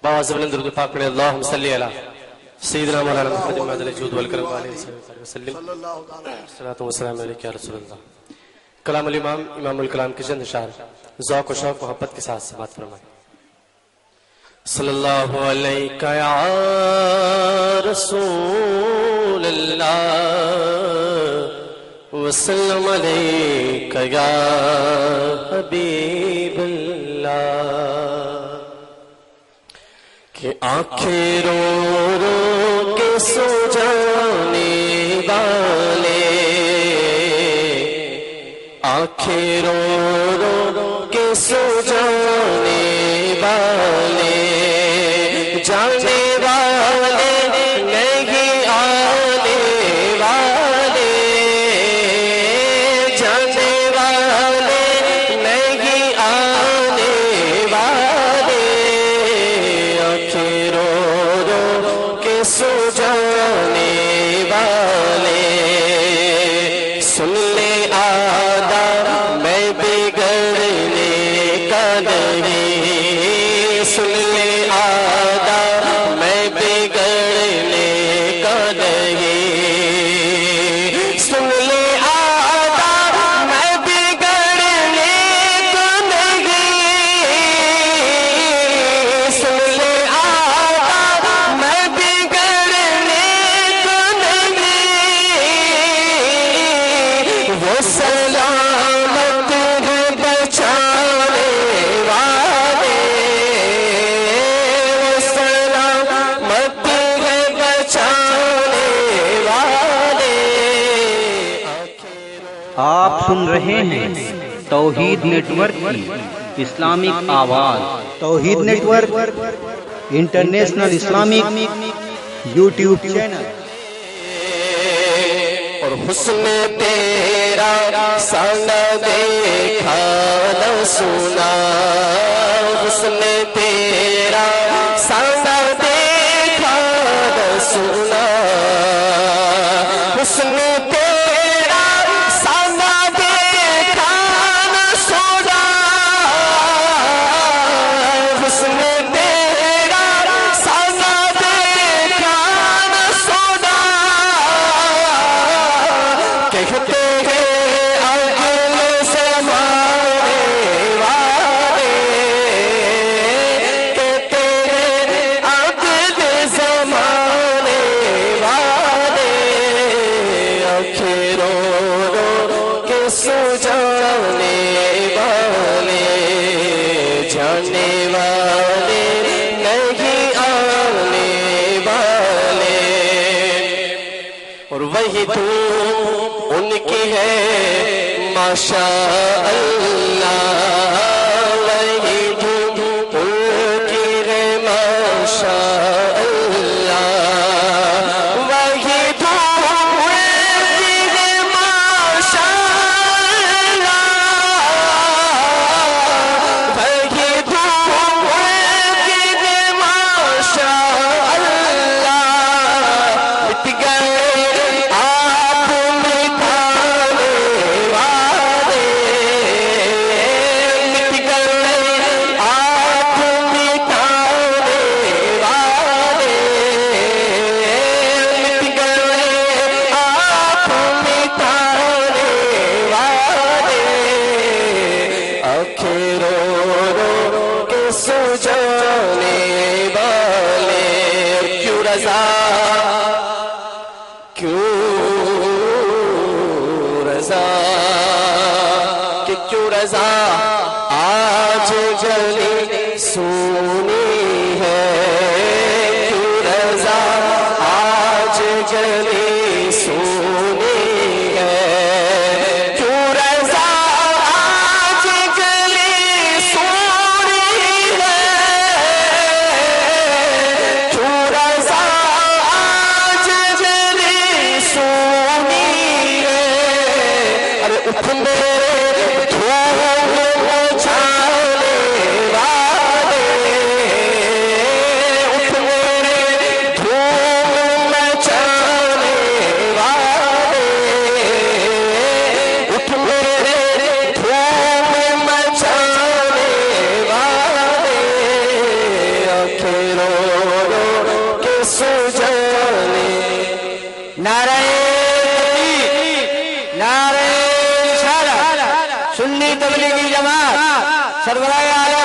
باعث بلند درود پاک پڑھیں اللہم صلی علی سیدنا مولانا محمد المہد الجود والکرم علیہ وسلم صلاۃ و سلام علیک یا رسول اللہ. کلام الامام امام الکلام کے چند اشعار ذوق و شوق محبت کے ساتھ سماعت فرمائیں. صلی اللہ علیہ یا رسول اللہ وسلم علیک یا حبیب اللہ. کہ آنکھیں رو رو کے سو جانے والے، آنکھیں رو رو کے سو جانے والے، جانے والے نہیں آنے والے، جانے والے نہیں آنے والے، آنکھیں رو رو کے سو جانے والے. سن لے آدھا میں بگڑنے کا نہیں، سن لے آدھا میں بگڑنے کا نہیں، سن لے آدھا میں بگڑنے کا نہیں، سن لے آدھا میں بگڑنے کا نہیں. وہ سلامت ہے بچانے والے، وہ سلامت ہے بچانے والے. آپ سن رہے ہیں توحید نیٹ ورک کی اسلامک آواز. توحید network international Islamic YouTube channel. اور حسن تیرا سا نہ دیکھا نہ سنا، حسن تیرا سا نہ دیکھا نہ سنا، حسن تیرا سا نہ دیکھا نہ سنا، حسن تیرا سا نہ دیکھا نہ سنا. کہتے ہیں اگلے زمانے والے، کہتے ہیں اگلے زمانے والے، آنکھیں رو رو کے سو جانے والے، جانے والے نہیں آنے والے. اور وہی دھوم ان کی ہے ماشاء اللہ، وہی دھوم ان کی ہے ماشاء اللہ، وہی دھوم ان کی ہے ماشاء اللہ، وہی دھوم ان کی ہے ماشاء اللہ. مٹ گئے آپ مٹانے والے، مٹ گئے آپ مٹانے والے، مٹ گئے آپ مٹانے والے، آنکھیں رو رو کے سو جانے والے. کیوں رضا، کیوں رضا، کہ کیوں رضا آج جلی سونی ہے، کیوں رضا آج جلی سونی ہے، کیوں رضا آج جلی سونی ہے، کیوں رضا آج جلی سونی ہے. ارے اٹھ میرے دھوم بچانے والے، نعرہ تکبیر، نعرہ رسالت، سنی تبلیغی جماعت، سربراہ اعلیٰ